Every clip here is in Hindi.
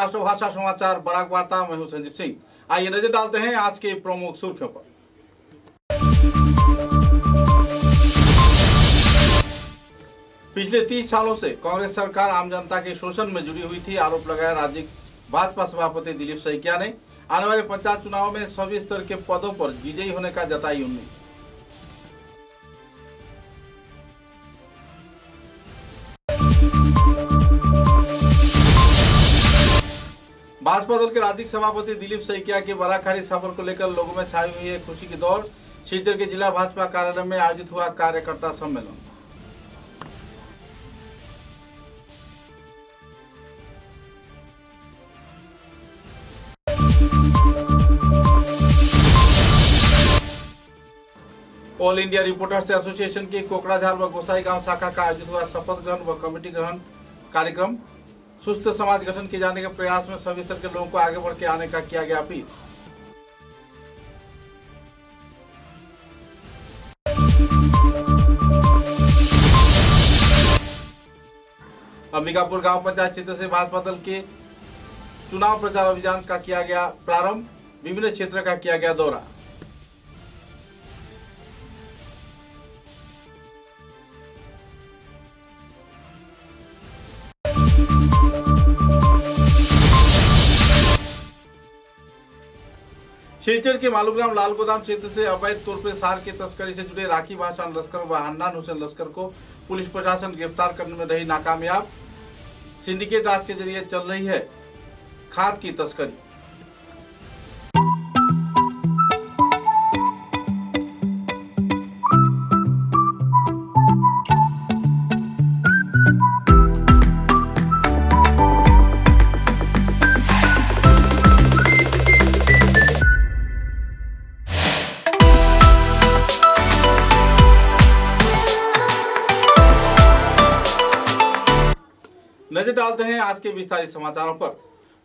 राष्ट्रभाषा समाचार बराक वार्ता, मैं हूं संजीव सिंह। आइए नजर डालते हैं आज के प्रमुख सुर्खियों पर। पिछले 30 सालों से कांग्रेस सरकार आम जनता के शोषण में जुड़ी हुई थी, आरोप लगाया राज्य भाजपा सभापति दिलीप सैकिया ने। आने वाले पंचायत चुनाव में सभी स्तर के पदों पर विजयी होने का जताई उम्मीद। भाजपा दल के राज्य सभापति दिलीप सैकिया के बराखाड़ी सफर को लेकर लोगों में छाई हुई है खुशी की दौड़। शिलचर के जिला भाजपा कार्यालय में आयोजित हुआ कार्यकर्ता सम्मेलन। ऑल इंडिया रिपोर्टर्स एसोसिएशन की कोकड़ाझार व गोसाईगांव शाखा का आयोजित हुआ शपथ ग्रहण व कमेटी ग्रहण कार्यक्रम। सुस्त समाज गठन किए जाने के प्रयास में सभी स्तर के लोगों को आगे बढ़ के आने का किया गया अपील। अंबिकापुर गांव पंचायत क्षेत्र से भाजपा दल के चुनाव प्रचार अभियान का किया गया प्रारंभ। विभिन्न क्षेत्र का किया गया दौरा। शिलचर के मालूग्राम लाल गोदाम क्षेत्र से अवैध तौर पर सार के तस्करी से जुड़े राखी भाषान लश्कर व हन्नान हुसैन लश्कर को पुलिस प्रशासन गिरफ्तार करने में रही नाकामयाब। सिंडिकेट राज के जरिए चल रही है खाद की तस्करी। नजर डालते हैं आज के विस्तारित समाचारों पर।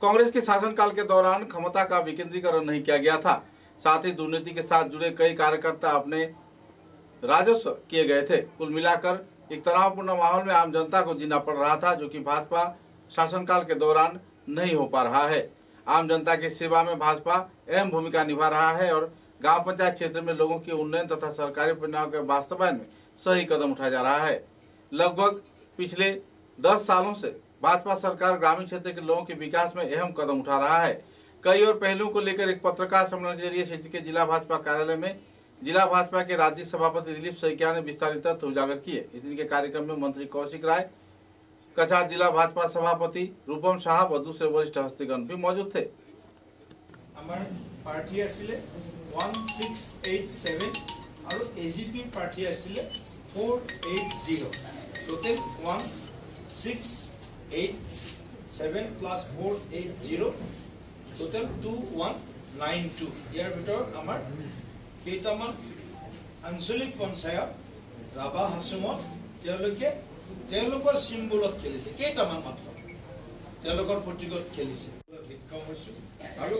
कांग्रेस के शासनकाल के दौरान क्षमता का विकेंद्रीकरण नहीं किया गया था। साथ ही दुर्नीति के साथ जुड़े कई कार्यकर्ता अपने राजस्व किए गए थे। कुल मिलाकर एक तनावपूर्ण माहौल में आम जनता को जीना पड़ रहा था, जो कि भाजपा शासनकाल के दौरान नहीं हो पा रहा है। आम जनता की सेवा में भाजपा अहम भूमिका निभा रहा है और गाँव पंचायत क्षेत्र में लोगों की उन्नयन तथा सरकारी परिणामों के वास्तवायन में सही कदम उठाया जा रहा है। लगभग पिछले 10 सालों से भाजपा सरकार ग्रामीण क्षेत्र के लोगों के विकास में अहम कदम उठा रहा है। कई और पहलुओं को लेकर एक पत्रकार सम्मेलन के जरिए शिलचर के जिला भाजपा कार्यालय में जिला भाजपा के राज्य सभापति दिलीप सैकिया ने विस्तारित तथ्य उजागर किए। इस दिन के कार्यक्रम में मंत्री कौशिक राय, कछार जिला भाजपा सभापति रूपम साहब और दूसरे वरिष्ठ हस्तीगण भी मौजूद थे। हमारे पार्टी आसिले 1687 और एजीपी पार्टी आसिले 480 टोटल 1687 प्लस 480 टोटल 2192। यार ভিতৰত আমাৰ কেইটামান আঞ্চলিক পঞ্চায়ত ৰাভা হাছুমত তেওঁলোকৰ সিম্বলত খেলিছে, কেইটামান মাত্ৰ তেওঁলোকৰ প্ৰতীকত খেলিছে। বিক্ষম হৈছো আৰু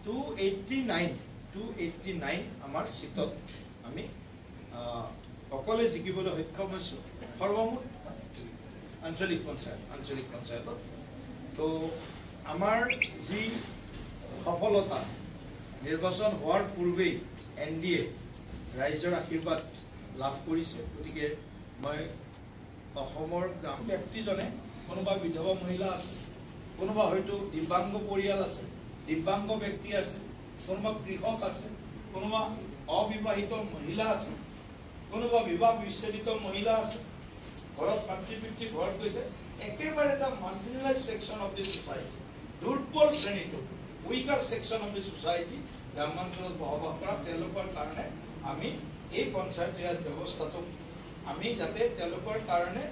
289 আমাৰ সিটত আমি অকলে জিকিবলৈ সক্ষম হৈছো সৰ্বমুঠ আঞ্চলিক পঞ্চায়ত। তো আমাৰ যি সফলতা নিৰ্বাচন হোৱাৰ পূৰ্বেই এনডিএ ৰাইজৰ আশীৰ্বাদ লাভ কৰিছে, গতিকে মই অসমৰ গ্ৰাম ব্যক্তিজনে কোনোবা বিধৱা মহিলা আছে, কোনোবা হয়তো দিব্যাংগ পৰিয়াল আছে, দিব্যাংগ ব্যক্তি আছে, কোনোবা কৃষক আছে, কোনোবা অবিবাহিত মহিলা আছে, কোনোবা বিবাহ বিচ্ছেদিত মহিলা আছে, ঘৰত মাতৃ পিতৃ ঘৰত গৈছে, একেবাৰে এটা marginalise section of the society, দুৰ্বল শ্ৰেণীটো, weaker section of the society গ্ৰামাঞ্চলত বসবাস কৰা তেওঁলোকৰ কাৰণে আমি এই পঞ্চায়ত ৰাজ ব্যৱস্থাটো আমি যাতে তেওঁলোকৰ কাৰণে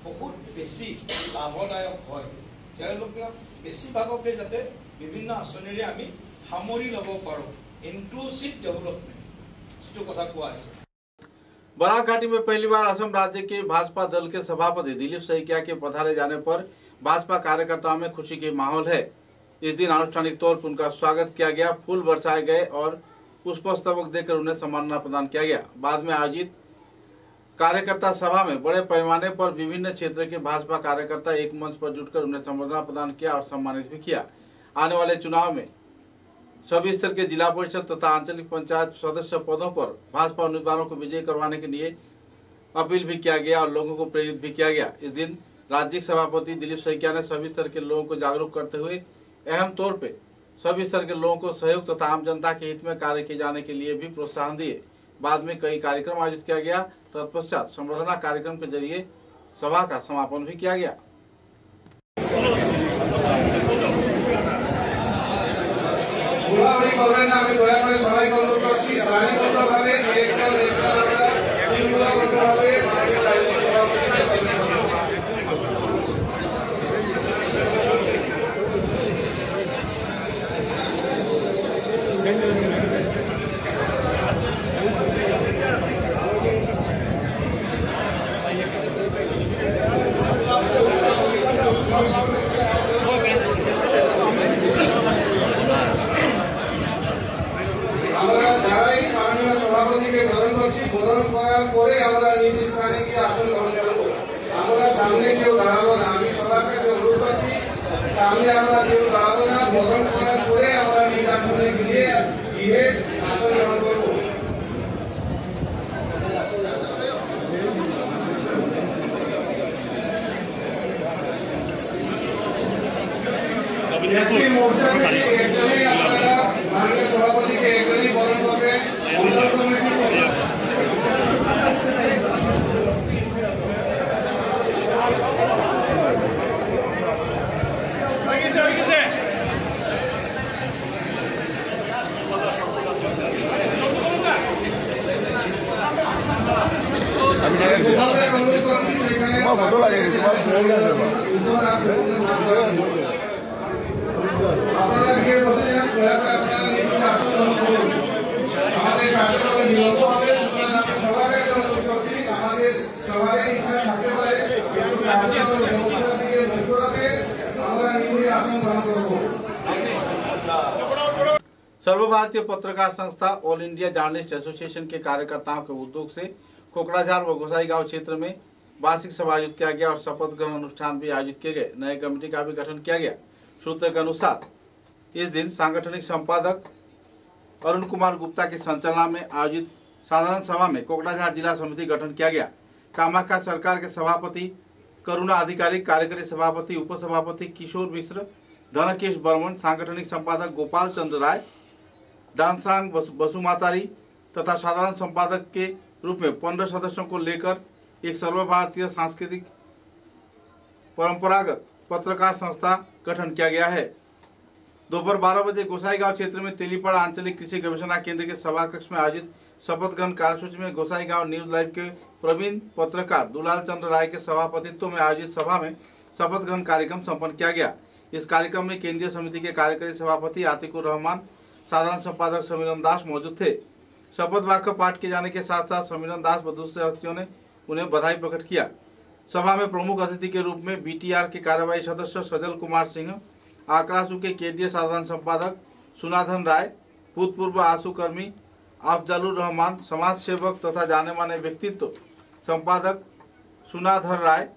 বহুত বেছি লাভদায়ক হয়, তেওঁলোকে বেছিভাগকে যাতে বিভিন্ন আঁচনিৰে আমি সামৰি ল'ব পাৰোঁ, ইনক্লুসিভ ডেভেলপমেন্ट যিটো কথা কোৱা আছে। बराक घाटी में पहली बार असम राज्य के भाजपा दल के सभापति दिलीप सैकिया के पधारे जाने पर भाजपा कार्यकर्ताओं में खुशी के माहौल है। इस दिन आनुष्ठानिक तौर पर उनका स्वागत किया गया, फूल बरसाए गए और पुष्पस्तबक देकर उन्हें सम्मानना प्रदान किया गया। बाद में आयोजित कार्यकर्ता सभा में बड़े पैमाने पर विभिन्न क्षेत्र के भाजपा कार्यकर्ता एक मंच पर जुटकर उन्हें संबर्धना प्रदान किया और सम्मानित भी किया। आने वाले चुनाव में सभी स्तर के जिला परिषद तथा आंचलिक पंचायत सदस्य पदों पर भाजपा उम्मीदवारों को विजयी करवाने के लिए अपील भी किया गया और लोगों को प्रेरित भी किया गया। इस दिन राज्य सभापति दिलीप सैकिया ने सभी स्तर के लोगों को जागरूक करते हुए अहम तौर पे सभी स्तर के लोगों को सहयोग तथा आम जनता के हित में कार्य किए जाने के लिए भी प्रोत्साहन दिए। बाद में कई कार्यक्रम आयोजित किया गया। तत्पश्चात संबर्धना कार्यक्रम के जरिए सभा का समापन भी किया गया। सर्वभारतीय पत्रकार संस्था ऑल इंडिया जर्नलिस्ट एसोसिएशन के कार्यकर्ताओं के उद्योग से कोकड़ाझार व गोसाईगांव क्षेत्र में वार्षिक सभा आयोजित किया गया और शपथ ग्रहण अनुष्ठान भी आयोजित किए गए। नए कमेटी का भी गठन किया गया। सूत्रों के अनुसार इस दिन सांगठनिक संपादक अरुण कुमार गुप्ता की संचालना में आयोजित साधारण सभा में कोकड़ाझार जिला समिति गठन किया गया। कामाख्या सरकार के सभापति करुणा अधिकारी, कार्यकारी सभापति उप सभापति किशोर मिश्र, धनकेश बर्मन, सांगठनिक संपादक गोपाल चंद्र राय, डांसरांग बसुमातारी तथा साधारण संपादक के रूप में 15 सदस्यों को लेकर एक सर्वभारतीय सांस्कृतिक परंपरागत पत्रकार संस्था गठन किया गया है। दोपहर 12 बजे गोसाईगांव क्षेत्र में तेलीपाड़ा आंचलिक कृषि गवेषणा केंद्र के सभा कक्ष में आयोजित शपथ ग्रहण कार्यसूची में गोसाईगांव न्यूज लाइव के प्रवीण पत्रकार दुलाल चंद्र राय के सभापतित्व में आयोजित सभा में शपथ ग्रहण कार्यक्रम संपन्न किया गया। इस कार्यक्रम में केंद्रीय समिति के कार्यकारी सभापति आतिकुर रहमान, साधारण संपादक समीरन दास मौजूद थे। शपथ वाक्य पाठ किए जाने के साथ साथ समीरन दास व दूसरे हस्तियों ने उन्हें बधाई प्रकट किया। सभा में प्रमुख अतिथि के रूप में बीटीआर के कार्यवाही सदस्य सजल कुमार सिंह, आकरासू के केंद्रीय साधारण संपादक सुनाधन राय, भूतपूर्व आंसू कर्मी अफजलुर रहमान, समाज सेवक तथा जाने माने व्यक्तित्व संपादक सुनाधर राय,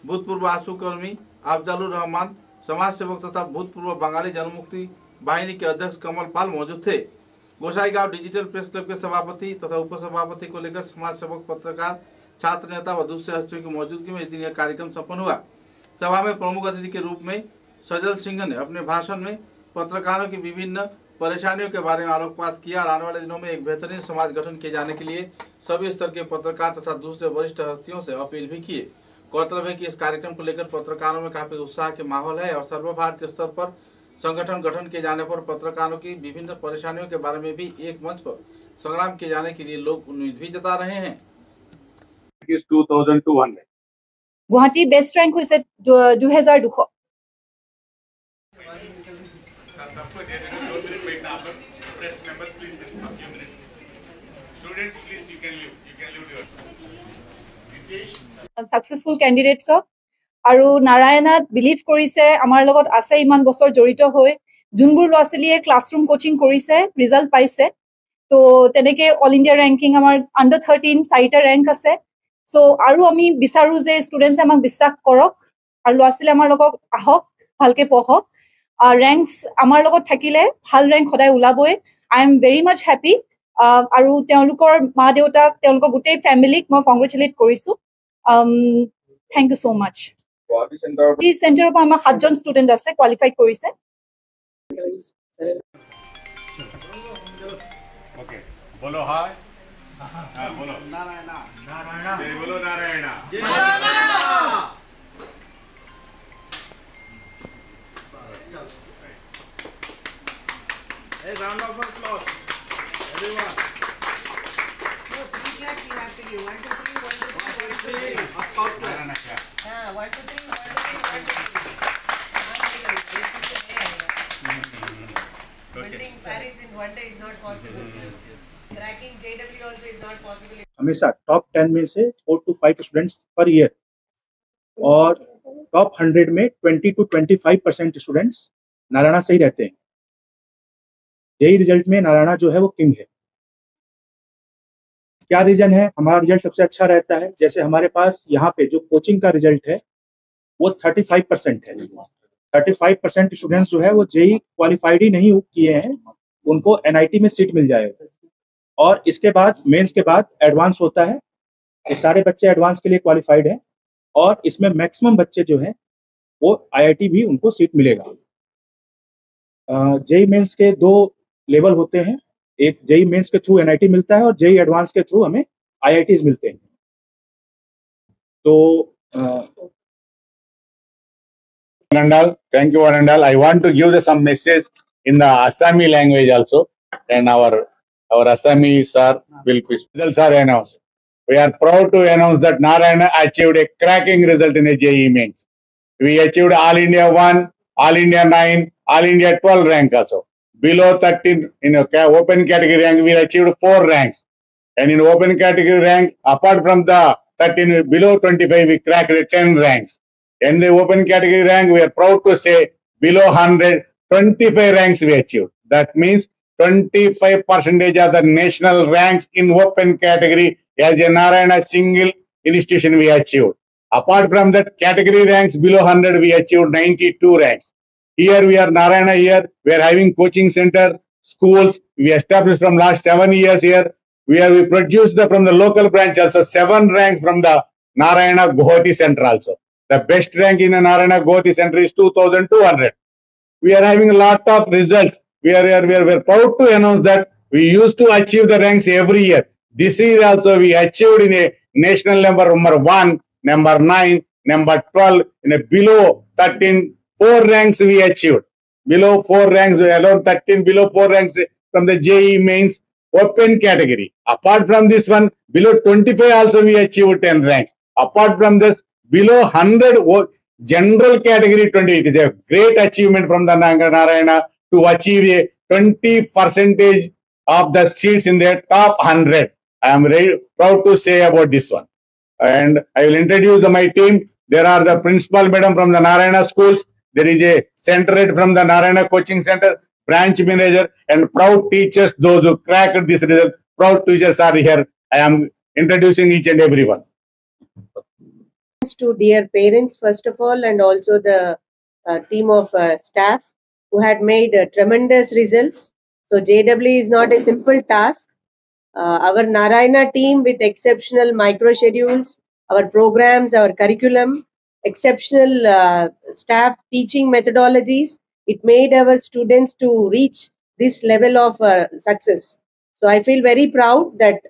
भूतपूर्व आंसू कर्मी अफजलुर रहमान, समाज सेवक तथा भूतपूर्व बंगाली जनमुक्ति वाहिनी के अध्यक्ष कमल पाल मौजूद थे। गोसाईगांव डिजिटल प्रेस क्लब के सभापति तथा उप सभापति को लेकर समाज सेवक, पत्रकार, छात्र नेता व दूसरे हस्तियों की मौजूदगी में इस दिन यह कार्यक्रम संपन्न हुआ। सभा में प्रमुख अतिथि के रूप में सजल सिंह ने अपने भाषण में पत्रकारों की विभिन्न परेशानियों के बारे में आलोकपात किया और आने वाले दिनों में एक बेहतरीन समाज गठन किए जाने के लिए सभी स्तर के पत्रकार तथा दूसरे वरिष्ठ हस्तियों से अपील भी किए। गौरतलब है कि इस कार्यक्रम को लेकर पत्रकारों में काफी उत्साह के माहौल है और सर्वभारतीय स्तर पर संगठन गठन किए जाने पर पत्रकारों की विभिन्न परेशानियों के बारे में भी एक मंच पर संग्राम किए जाने के लिए लोग उम्मीद भी जता रहे हैं। 2200 गुवाहाटी बेस्ट रैंक হৈছে 2200। सक्सेसफुल कैंडिडेट्सक আৰু নাৰায়ণত বিলিভ কৰিছে, আমাৰ লগত আছে, ইমান বছৰ জড়িত হৈ যোনবোৰ ল'ৰা ছোৱালীয়ে ক্লাছৰুম কোচিং কৰিছে, ৰিজাল্ট পাইছে। তো তেনেকে অল ইণ্ডিয়া ৰেংকিং আমাৰ আণ্ডাৰ 13 4টা ৰেংক আছে। সো আৰু আমি বিচাৰো যে ষ্টুডেণ্টছে আমাক বিশ্বাস কৰক আৰু ল'ৰা ছোৱালী আমাৰ লগত আহক, ভালকে পঢ়ক। ৰেংকছ আমাৰ লগত থাকিলে ভাল ৰেংক সদায় ওলাবই। I am very much happy. আৰু তেওঁলোকৰ মা দেউতাক, তেওঁলোকৰ গোটেই ফেমিলিক মই কংগ্ৰেচুলেট কৰিছো। থেংক ইউ ছ' মাছ। এই চেণ্টাৰৰ পৰা আমাৰ 7জন ষ্টুডেণ্ট আছে, কোৱালিফাইড কৰিছে। ओके, बोलो हाय। हाँ, बोलो नारायण। जय बोलो Narayan. A round of applause, everyone. No, 3 claps you have to give. 1, 2, 3, 1, 2, 3, 1, 2, 3. Narayan क्या? 1, 2, 3, 1, 2, 3, 1, 2, 3. Building Paris in 1 day is not possible. Cracking JW also is not possible. हमेशा टॉप 10 में से 4 to 5 स्टूडेंट्स पर ईयर और टॉप 100 में 20 to 25% स्टूडेंट्स नारायणा से ही रहते हैं। जेई रिजल्ट में नारायणा जो है वो किंग है। क्या रीजन है हमारा रिजल्ट सबसे अच्छा रहता है? जैसे हमारे पास यहाँ पे जो कोचिंग का रिजल्ट है वो 35% है। 35% स्टूडेंट्स जो है वो जेई क्वालिफाइड ही नहीं किए हैं, उनको एनआईटी में सीट मिल जाएगा। और इसके बाद मेंस के बाद एडवांस होता है। ये सारे बच्चे एडवांस के लिए क्वालिफाइड हैं और इसमें मैक्सिमम बच्चे जो हैं वो आईआईटी भी उनको सीट मिलेगा। जेई मेंस के 2 लेवल होते हैं, एक जेई मेंस के थ्रू एनआईटी मिलता है और जेई एडवांस के थ्रू हमें आईआईटीज मिलते हैं। तो Anandal, thank you Anandal. I want to give some message in the Assami language also, and our Assami sir will results are announced. We are proud to announce that Narayana achieved a cracking result in a JEE mains. We achieved All India 1, All India 9, All India 12 rank also. Below 13 in open category rank we achieved 4 ranks, and in open category rank apart from the 13 below 25 we cracked 10 ranks. In the open category rank, we are proud to say below 100, 25 ranks we achieved. That means 25% of the national ranks in open category as a Narayana single institution we achieved. Apart from that, category ranks below 100, we achieved 92 ranks. Here we are Narayana here. We are having coaching center, schools. We established from last 7 years here. We produced from the local branch also 7 ranks from the Narayana Guwahati Center also. The best rank in a Narayana Guwahati Center is 2,200. We are having a lot of results. We are proud to announce that we used to achieve the ranks every year. This year also we achieved in a national number 1, number 9, number 12, in a below 13, 4 ranks we achieved. Below 4 ranks, we alone 13, below 4 ranks from the JEE mains open category. Apart from this one, below 25 also we achieved 10 ranks. Apart from this, below 100 general category 20. It is a great achievement from the Narayana to achieve a 20% of the seats in their top 100. I am very proud to say about this one. And I will introduce my team. There are the principal madam from the Narayana schools. There is a center head from the Narayana coaching center, branch manager, and proud teachers, those who cracked this result. Proud teachers are here. I am introducing each and everyone. To dear parents first of all, and also the team of staff who had made tremendous results. So JEE is not a simple task. Our Narayana team with exceptional micro schedules, our programs, our curriculum, exceptional staff teaching methodologies, it made our students to reach this level of success. So I feel very proud that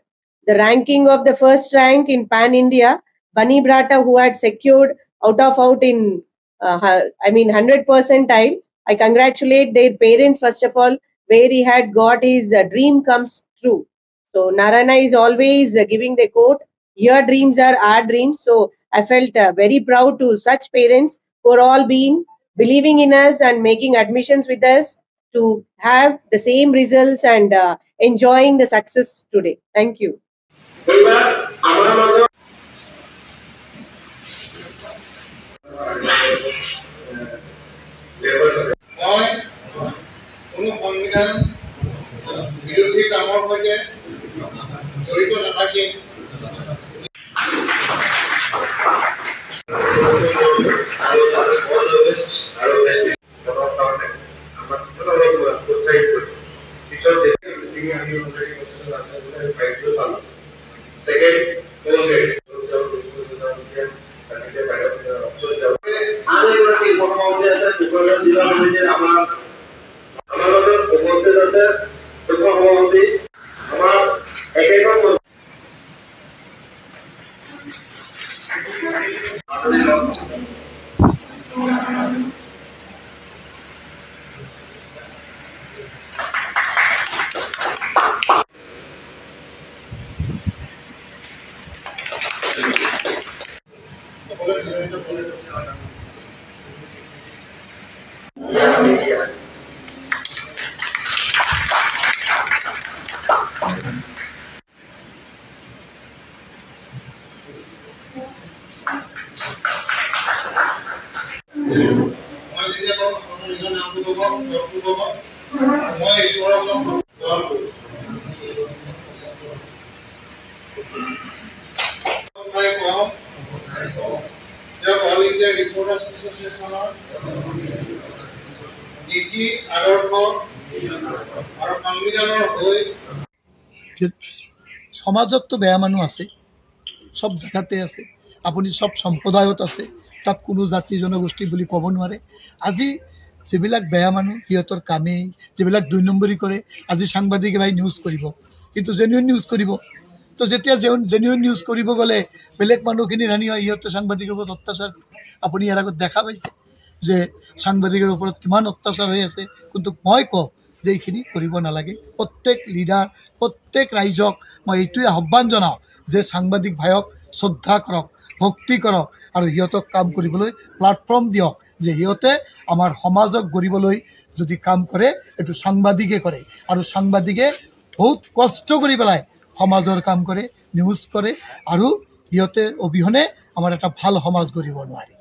the ranking of the first rank in Pan India, Bunny Brata, who had secured out in 100 percentile. I congratulate their parents first of all, where he had got his dream comes true. So Narayana is always giving the quote, "Your dreams are our dreams." So I felt very proud to such parents who are all believing in us and making admissions with us to have the same results and enjoying the success today. Thank you. মই কোনো সংবিধান বিৰোধী কামৰ সৈতে জড়িত নাথাকিম। সমাজত তো বেয়া মানুহ আছে, সব জায়গাতে আছে, আপুনি সব সম্প্ৰদায়ত আছে, তাত কোনো জাতি জনগোষ্ঠী বুলি ক'ব নোৱাৰে। আজি যিবিলাক বেয়া মানুহ সিহঁতৰ কামেই যিবিলাক 2 নম্বৰী কৰে, আজি সাংবাদিকে ভাই নিউজ কৰিব, কিন্তু জেনুইন নিউজ কৰিব। তো যেতিয়া জেনুইন নিউজ কৰিব গ'লে বেলেগ মানুহখিনি ৰাণী হয়, সিহঁতে সাংবাদিকৰ ওপৰত অত্যাচাৰ। আপুনি ইয়াৰ আগত দেখা পাইছে যে সাংবাদিকৰ ওপৰত কিমান অত্যাচাৰ হৈ আছে। কিন্তু মই কওঁ যে এইখিনি কৰিব নালাগে। প্ৰত্যেক লিডাৰ, প্ৰত্যেক ৰাইজক মই এইটোৱে আহ্বান জনাওঁ যে সাংবাদিক ভাইক শ্ৰদ্ধা কৰক, ভক্তি কৰক আৰু সিহঁতক কাম কৰিবলৈ প্লেটফৰ্ম দিয়ক, যে সিহঁতে আমাৰ সমাজক গঢ়িবলৈ যদি কাম কৰে এইটো সাংবাদিকে কৰে। আৰু সাংবাদিকে বহুত কষ্ট কৰি পেলাই সমাজৰ কাম কৰে, নিউজ কৰে, আৰু সিহঁতে অবিহনে আমাৰ এটা ভাল সমাজ গঢ়িব নোৱাৰে।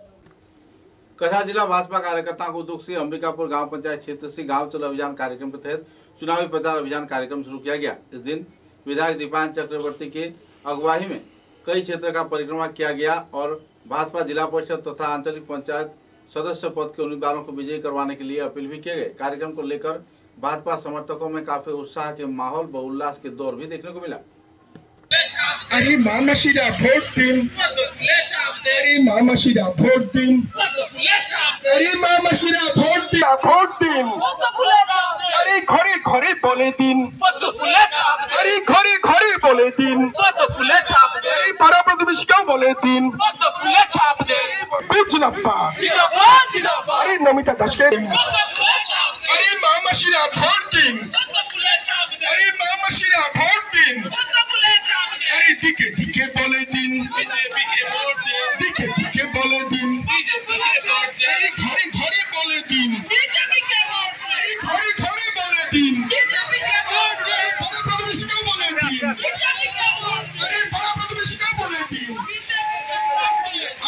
कछार जिला भाजपा कार्यकर्ताओं को दुख से अंबिकापुर गांव पंचायत क्षेत्र से गांव चलो अभियान कार्यक्रम के तहत चुनावी प्रचार अभियान कार्यक्रम शुरू किया गया। इस दिन विधायक दीपान चक्रवर्ती के अगुवाई में कई क्षेत्र का परिक्रमा किया गया और भाजपा जिला परिषद तथा आंचलिक पंचायत सदस्य पद के उम्मीदवारों को विजयी करवाने के लिए अपील भी किए गए। कार्यक्रम को लेकर भाजपा समर्थकों में काफी उत्साह के माहौल व उल्लास के दौर भी देखने को मिला। अरे मामा शिरा भोट दिन, अरे मामा शिरा भोट दिन, अरे मामा शिरा भोट दिन, भोट दिन, अरे घरे घरे बोले दिन, अरे घरे घरे बोले दिन, अरे बड़ा प्रतिष्ठा बोले दिन, बिजनप्पा, अरे नमिता दशके, अरे मामा शिरा भोट दिन, अरे मामा शिरा भोट दिन, अरे दिखे दिखे बोले दिन, दिखे दिखे बोले दिन, अरे घरे घरे बोले दिन, अरे घरे घरे बोले दिन, अरे बड़ा प्रतिष्ठा बोले दिन, अरे बड़ा प्रतिष्ठा बोले दिन,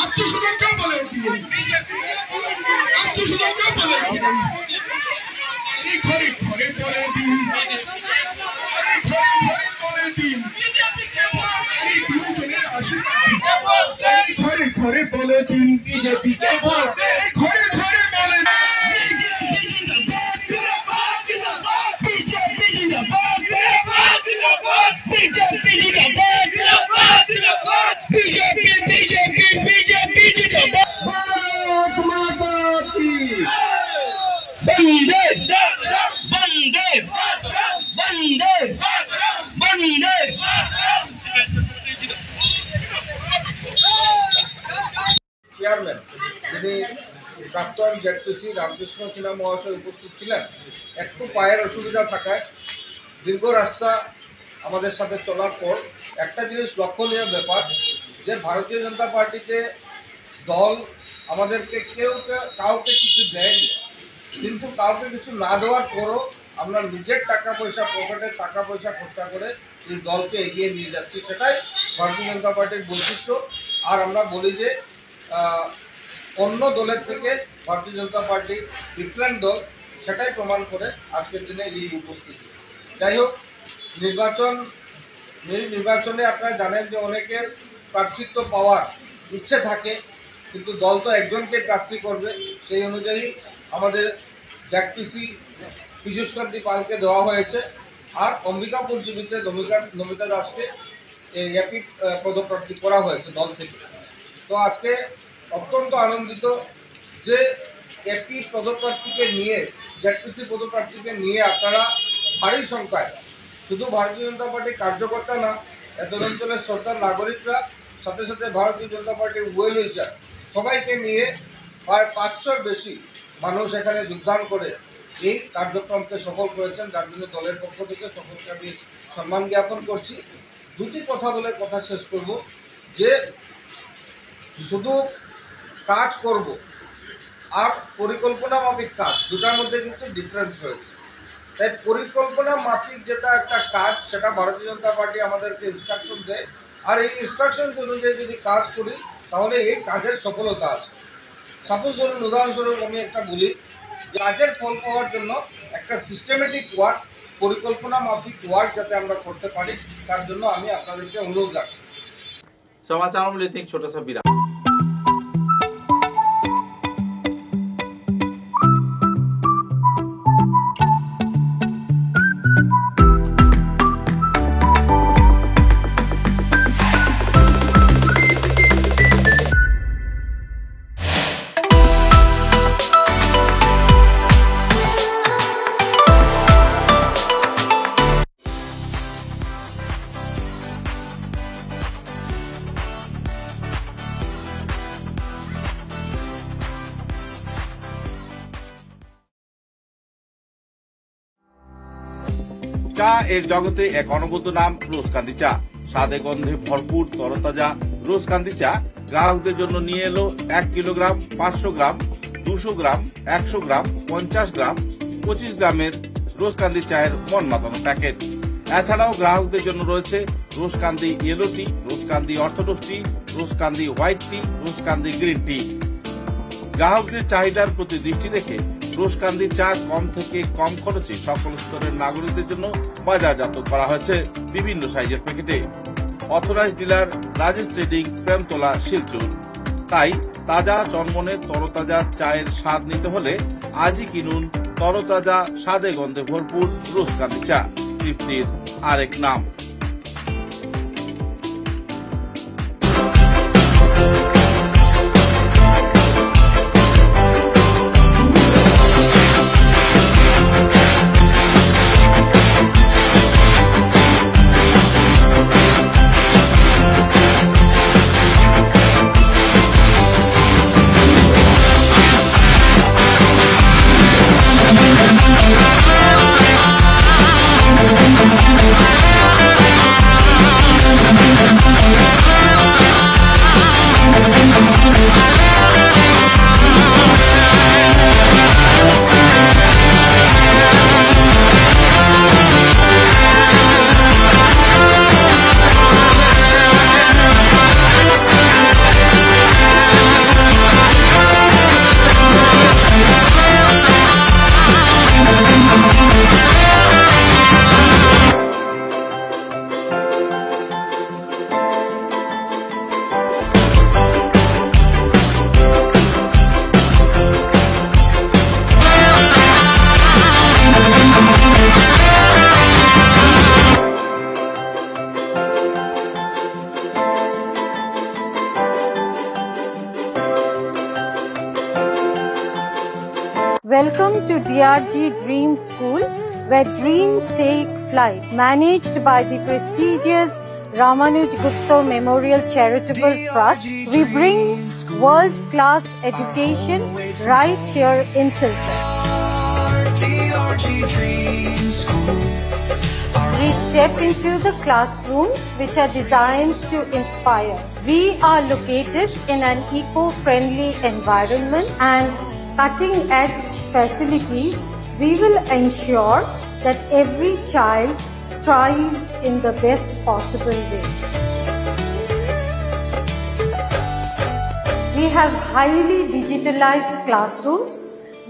आत्मसुरक्षा बोले दिन, आत्मसुरक्षा बोले दिन, अरे घरे घरे बोले दिन, अरे घरे घरे बोले दिन, अरे गुरु जनेर आशीर्वाद, घरे घरे बोले दिन, बीजेपी के वोट, घरे घरे बोले চেয়ারম্যান যিনি প্রাক্তন জেডপিসি রামকৃষ্ণ সিনহা মহাশয় উপস্থিত ছিলেন। একটু পায়ের অসুবিধা থাকায় দীর্ঘ রাস্তা আমাদের সাথে চলার পর একটা জিনিস লক্ষণীয় ব্যাপার যে ভারতীয় জনতা পার্টিকে দল আমাদেরকে কাউকে কিছু দেয়নি, কিন্তু কাউকে কিছু না দেওয়ার পরও আমরা নিজের টাকা পয়সা, পকেটের টাকা পয়সা খরচা করে এই দলকে এগিয়ে নিয়ে যাচ্ছি। সেটাই ভারতীয় জনতা পার্টির বৈশিষ্ট্য। আর আমরা বলি যে অন্য দলের থেকে ভারতীয় জনতা পার্টি ডিফারেন্ট দল, সেটাই প্রমাণ করে আজকের দিনে এই উপস্থিতি। যাই হোক, নির্বাচনে আপনারা জানেন যে অনেকের প্রার্থিত্ব পাওয়ার ইচ্ছে থাকে, কিন্তু দল তো একজনকে প্রার্থী করবে। সেই অনুযায়ী আমাদের জেডপিসি পীযূষ কান্তি পালকে দেওয়া হয়েছে আর অম্বিকাপুর জীবিতে নমিতা দাসকে এপি পদপ্রার্থী করা হয়েছে দল থেকে। তো আজকে অত্যন্ত আনন্দিত যে এপি পদপ্রার্থীকে নিয়ে, জেডপিসি পদপ্রার্থীকে নিয়ে আপনারা ভারী সংখ্যায়, শুধু ভারতীয় জনতা পার্টির কার্যকর্তা না, এত অঞ্চলের সরকার নাগরিকরা, সাথে সাথে ভারতীয় জনতা পার্টির ওয়েল উইশার সবাইকে নিয়ে প্রায় 500-র বেশি মানুষ এখানে যোগদান করে এই কার্যক্রমকে সফল করেছেন, যার জন্য দলের পক্ষ থেকে সকলকে আমি সম্মান জ্ঞাপন করছি। দুটি কথা বলে কথা শেষ করব, যে শুধু কাজ করব আর পরিকল্পনা মাফিক কাজ, দুটার মধ্যে কিন্তু ডিফারেন্স রয়েছে। তাই পরিকল্পনা মাফিক যেটা একটা কাজ, সেটা ভারতীয় জনতা পার্টি আমাদেরকে ইনস্ট্রাকশন দেয়, আর এই ইনস্ট্রাকশন অনুযায়ী যদি কাজ করি তাহলে এই কাজের সফলতা আসে। সাপোজ ধরুন, উদাহরণস্বরূপ আমি একটা বলি, কাজের ফল পাওয়ার জন্য একটা সিস্টেমেটিক ওয়ার্ক, পরিকল্পনা মাফিক ওয়ার্ক যাতে আমরা করতে পারি, তার জন্য আমি আপনাদেরকে অনুরোধ রাখছি। समाचारों में लेते हैं एक छोटा सा विराम। চা এর জগতে এক অনবদ্য নাম রোজকান্দি চা। স্বাদে গন্ধে ভরপুর তরতাজা রোজকান্দি চা গ্রাহকদের জন্য নিয়ে এলো 1 কিলোগ্রাম, 500 গ্রাম, 200 গ্রাম, 100 গ্রাম, 50 গ্রাম, 25 গ্রামের রোজকান্দি চায়ের মন মাতানো প্যাকেট। এছাড়াও গ্রাহকদের জন্য রয়েছে রোজকান্দি ইয়েলো টি, রোজকান্দি অর্থোডক্স টি, রোজকান্দি হোয়াইট টি, রোজকান্দি গ্রিন টি। গ্রাহকদের চাহিদার প্রতি দৃষ্টি রেখে রোজকান্দি চা কম থেকে কম খরচে সকল স্তরের নাগরিকদের জন্য বাজারজাত করা হয়েছে বিভিন্ন সাইজের প্যাকেটে। Authorise dealer Rajesh trading, Premtala, Silchar. তাই তাজা চনমনে তরতাজা চায়ের স্বাদ নিতে হলে আজই কিনুন তরতাজা স্বাদে গন্ধে ভরপুর রোজকান্দি চা, তৃপ্তির আরেক নাম। Welcome to DRG Dream School, where dreams take flight. Managed by the prestigious Ramanuj Gupta Memorial Charitable Trust, we bring world-class education right here in Silchar. DRG Dream School. We step into the classrooms which are designed to inspire. We are located in an eco-friendly environment and cutting-edge facilities. We will ensure that every child strives in the best possible way. We have highly digitalized classrooms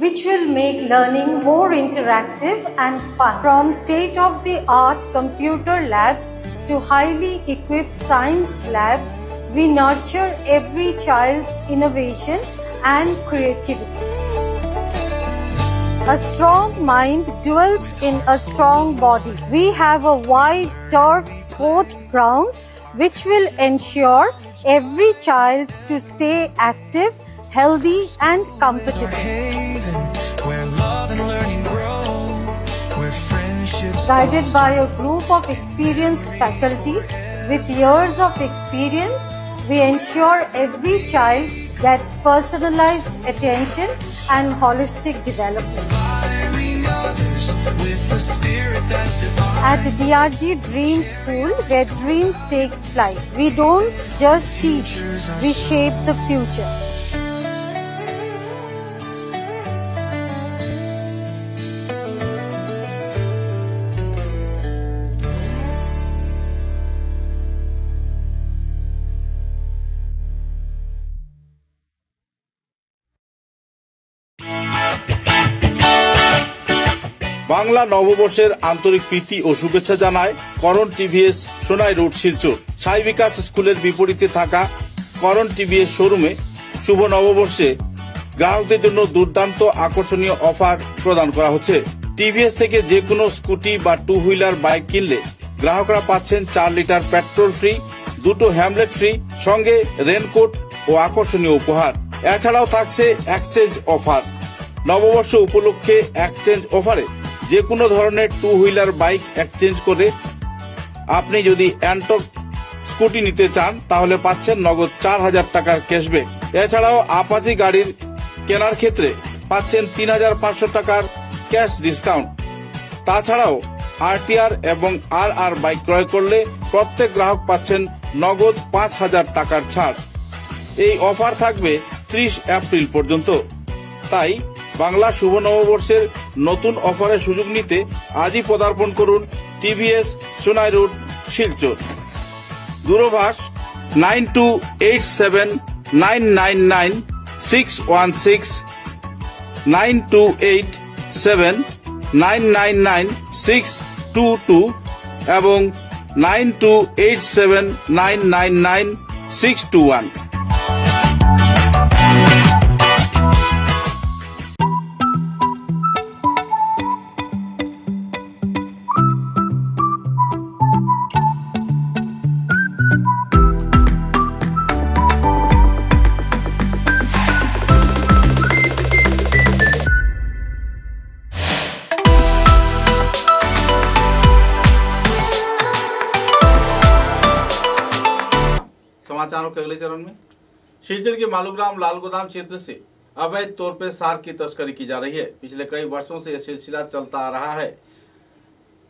which will make learning more interactive and fun. From state-of-the-art computer labs to highly equipped science labs, we nurture every child's innovation and creativity. A strong mind dwells in a strong body. We have a wide turf sports ground which will ensure every child to stay active, healthy and competitive. Where love and learning grow, where friendships Guided by a group of experienced faculty with years of experience, we ensure every child gets personalized attention and holistic development. inspiring others with a spirit that's divine. At DRG Dream School, where dreams take flight, we don't just teach, we shape the future. Bangla নববর্ষের আন্তরিক প্রীতি ও শুভেচ্ছা জানায় করণ টিভিএস সোনাই রোড শিলচর। সাই বিকাশ স্কুলের বিপরীতে থাকা করণ টিভিএস শোরুমে শুভ নববর্ষে গ্রাহকদের জন্য দুর্দান্ত আকর্ষণীয় অফার প্রদান করা হচ্ছে। টিভিএস থেকে যে কোনো স্কুটি বা 2 হুইলার বাইক কিনলে গ্রাহকরা পাচ্ছেন 4 লিটার পেট্রোল ফ্রি, 2টো হ্যামলেট ফ্রি, সঙ্গে রেনকোট ও আকর্ষণীয় উপহার। এছাড়াও থাকছে এক্সচেঞ্জ অফার। নববর্ষ উপলক্ষে এক্সচেঞ্জ অফারে যে কোনো ধরনের 2 হুইলার বাইক এক্সচেঞ্জ করে আপনি যদি অ্যান্টক স্কুটি নিতে চান তাহলে পাচ্ছেন নগদ 4000 টাকার ক্যাশব্যাক। এছাড়াও আপাচি গাড়ির কেনার ক্ষেত্রে পাচ্ছেন 3500 টাকার ক্যাশ ডিসকাউন্ট। তাছাড়াও আরটিআর এবং আরআর বাইক ক্রয় করলে প্রত্যেক গ্রাহক পাচ্ছেন নগদ 5000 টাকার ছাড়। এই অফার থাকবে 30 এপ্রিল পর্যন্ত। তাই বাংলা শুভ নববর্ষের নতুন অফারের সুযোগ নিতে আজই পদার্পণ করুন টিভিএস সোনাই রোড শিলচর। দূরভাষ 9287999616, 9287999622 এবং 9287999621। समाचारों के अगले चरण में शिलचर के मालूग्राम लाल गोदाम क्षेत्र से अवैध तौर पर सार की तस्करी की जा रही है। पिछले कई वर्षों से यह सिलसिला चलता आ रहा है।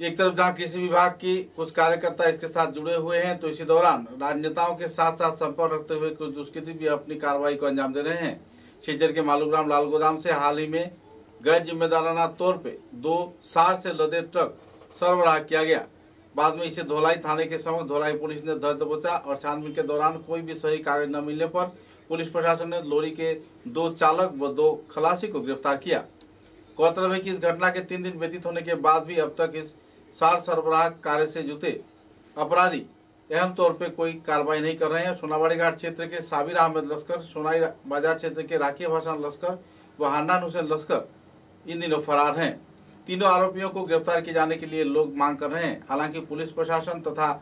एक तरफ जहां कृषि विभाग की कुछ कार्यकर्ता इसके साथ जुड़े हुए हैं, तो इसी दौरान राजनेताओं के साथ साथ संपर्क रखते हुए कुछ दुष्कृती भी अपनी कार्रवाई को अंजाम दे रहे हैं। शिलचर के मालूग्राम लाल गोदाम से हाल ही में गैर जिम्मेदाराना तौर पर 2 सार से लदे ट्रक सरबराह किया गया। बाद में इसे धोलाई थाने के समक्ष धोलाई पुलिस ने धर दबोचा और छानबीन के दौरान कोई भी सही कागज न मिलने पर पुलिस प्रशासन ने लॉरी के 2 चालक व 2 खलासी को गिरफ्तार किया। गौरतलब है कि इस घटना के 3 दिन व्यतीत होने के बाद भी अब तक इस सार सरबराह कार्य से जुटे अपराधी अहम तौर पर कोई कार्रवाई नहीं कर रहे हैं। सोनाबाड़ी घाट क्षेत्र के साबिर अहमद लश्कर, सोनाई बाजार क्षेत्र के राकिब हसन लश्कर व हांडान हुसैन लश्कर इन दिनों फरार हैं। तीनों आरोपियों को गिरफ्तार किए जाने के लिए लोग मांग कर रहे हैं। हालांकि पुलिस प्रशासन तथा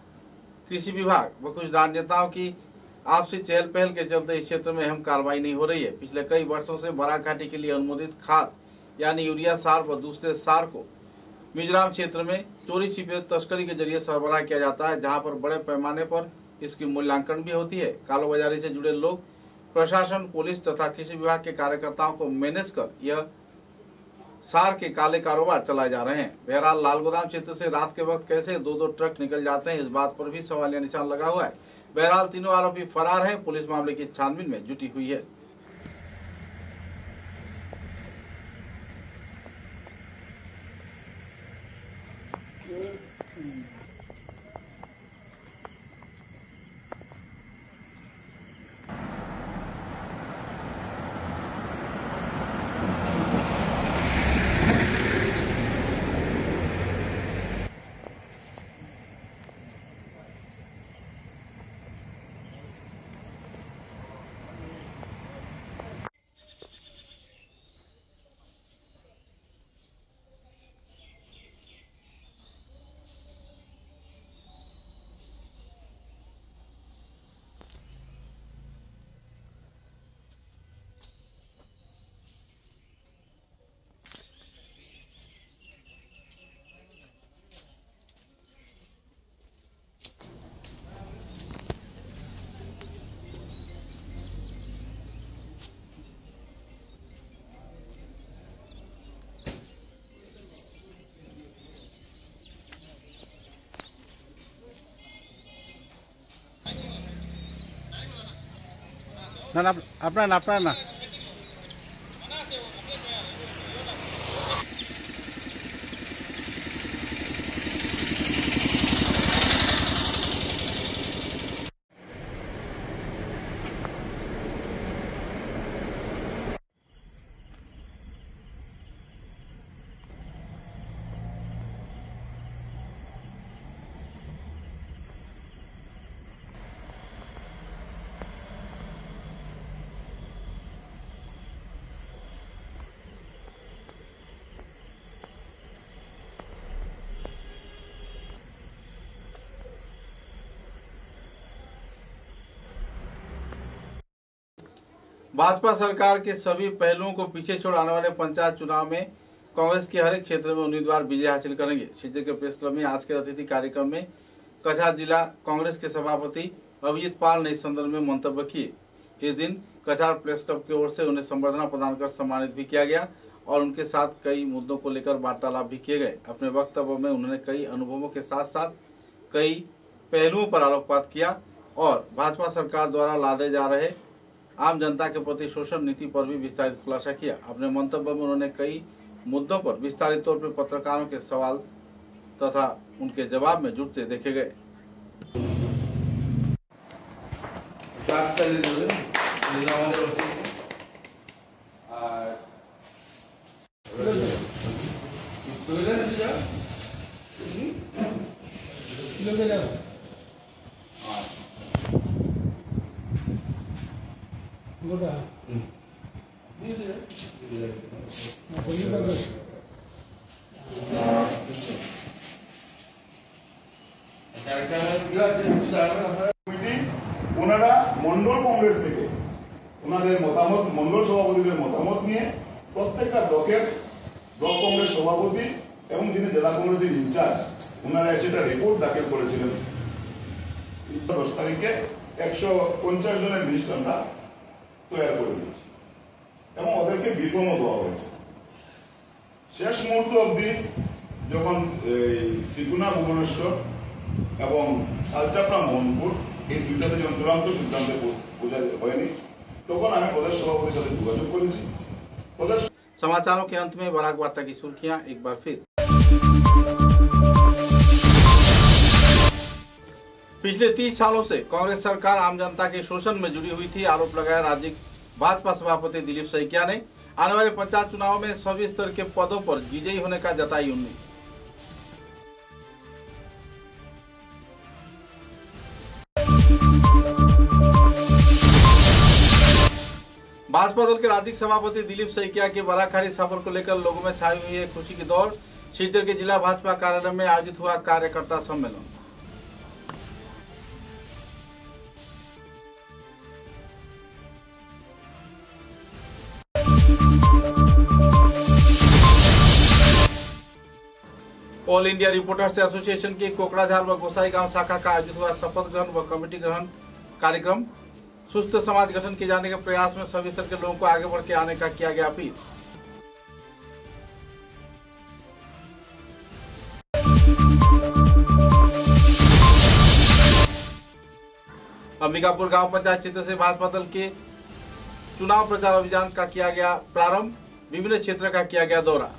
कृषि विभाग व कुछ राजनेताओं की आपसी चहल पहल के चलते इस क्षेत्र में अहम कार्रवाई नहीं हो रही है। पिछले कई वर्षों से बराक घाटी के लिए अनुमोदित खाद यानी यूरिया सार व दूसरे सार को मिजोरम क्षेत्र में चोरी छिपे तस्करी के जरिए सरबराह किया जाता है, जहां पर बड़े पैमाने पर इसकी मूल्यांकन भी होती है। कालोबाजारी से जुड़े लोग प्रशासन, पुलिस तथा कृषि विभाग के कार्यकर्ताओं को मैनेज कर यह सार के काले कारोबार चलाए जा रहे हैं। बहरहाल लाल गोदाम क्षेत्र से रात के वक्त कैसे 2-2 ट्रक निकल जाते हैं, इस बात पर भी सवालिया निशान लगा हुआ है। बहरहाल तीनों आरोपी फरार हैं। पुलिस मामले की छानबीन में जुटी हुई है। না আপনার না আপনার না भाजपा सरकार के सभी पहलुओं को पीछे छोड़ आने वाले पंचायत चुनाव में कांग्रेस के हर एक क्षेत्र में उम्मीदवार विजय हासिल करेंगे। शिवचर के प्रेस क्लब में आज के अतिथि कार्यक्रम में कछार जिला कांग्रेस के सभापति अभिजीत पाल ने इस संदर्भ में मंतव्य किए। इस दिन कछार प्रेस क्लब की ओर से उन्हें संबर्धना प्रदान कर सम्मानित भी किया गया और उनके साथ कई मुद्दों को लेकर वार्तालाप भी किए गए। अपने वक्तव्य में उन्होंने कई अनुभवों के साथ साथ कई पहलुओं पर आलोकपात किया और भाजपा सरकार द्वारा लादे जा रहे आम जनता के प्रति शोषण नीति पर भी विस्तारित खुलासा किया। अपने मंतव्य में उन्होंने कई मुद्दों पर विस्तारित तौर पर पत्रकारों के सवाल तथा उनके जवाब में जुटते देखे गए। ওনারা মন্ডল কংগ্রেস থেকে ওনাদের মতামত মন্ডল সভাপতিদের মতামত নিয়ে প্রত্যেকটা ব্লকের ব্লক কংগ্রেস সভাপতি এবং যিনি জেলা কংগ্রেসের ইনচার্জ ওনারা সেটা রিপোর্ট দাখিল করেছিলেন। 10 তারিখে 150 জনের লিস্ট আমরা তৈরি করে দিয়েছি এবং ওদেরকে বিফর্মও দেওয়া হয়েছে। শেষ মুহূর্ত অবধি যখন সিকুনা ভুবনেশ্বর এবং শালচাপড়া মোহনপুর এই দুইটাতে যখন চূড়ান্ত সিদ্ধান্তে বোঝা হয়নি তখন আমি প্রদেশ সভাপতির সাথে যোগাযোগ করেছি। समाचारों के अंत में बराक वार्ता की सुर्खियां एक बार फिर। पिछले 30 सालों से कांग्रेस सरकार आम जनता के शोषण में जुड़ी हुई थी। आरोप लगाया राज्य भाजपा सभापति दिलीप सैकिया ने। आने वाले पंचायत चुनाव में सभी स्तर के पदों पर विजयी होने का जताई उम्मीद। भाजपा दल के राज्य सभापति दिलीप सैकिया के बराखाड़ी सफर को लेकर लोगों में छाई हुई है खुशी की दौड़। शिवचर के जिला भाजपा कार्यालय में आयोजित हुआ कार्यकर्ता सम्मेलन। ऑल इंडिया रिपोर्टर्स एसोसिएशन की कोकड़ाझार व गोसाई गांव शाखा का आयोजित हुआ शपथ ग्रहण व कमेटी ग्रहण कार्यक्रम। सुस्त समाज गठन किए जाने के प्रयास में सभी स्तर के लोगों को आगे बढ़ के आने का किया गया अपील। अंबिकापुर गांव पंचायत क्षेत्र से भाजपा दल के चुनाव प्रचार अभियान का किया गया प्रारंभ। विभिन्न क्षेत्र का किया गया दौरा।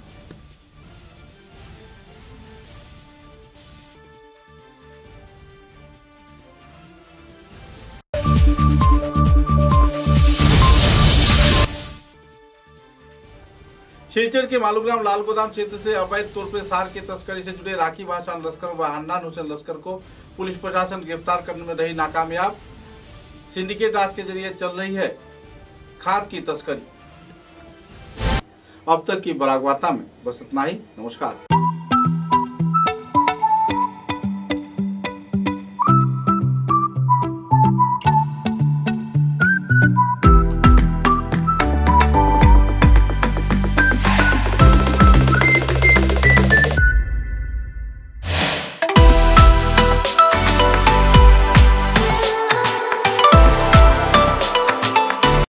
शिवचर के मालूग्राम लाल गोदाम क्षेत्र से अवैध तौर पर सार के तस्करी से जुड़े राखी भाषान लश्कर व हन्नान हुसैन लश्कर को पुलिस प्रशासन गिरफ्तार करने में रही नाकामयाब। सिंडिकेट राज के जरिए चल रही है खाद की तस्करी। अब तक की बराक वार्ता में बस इतना ही। नमस्कार।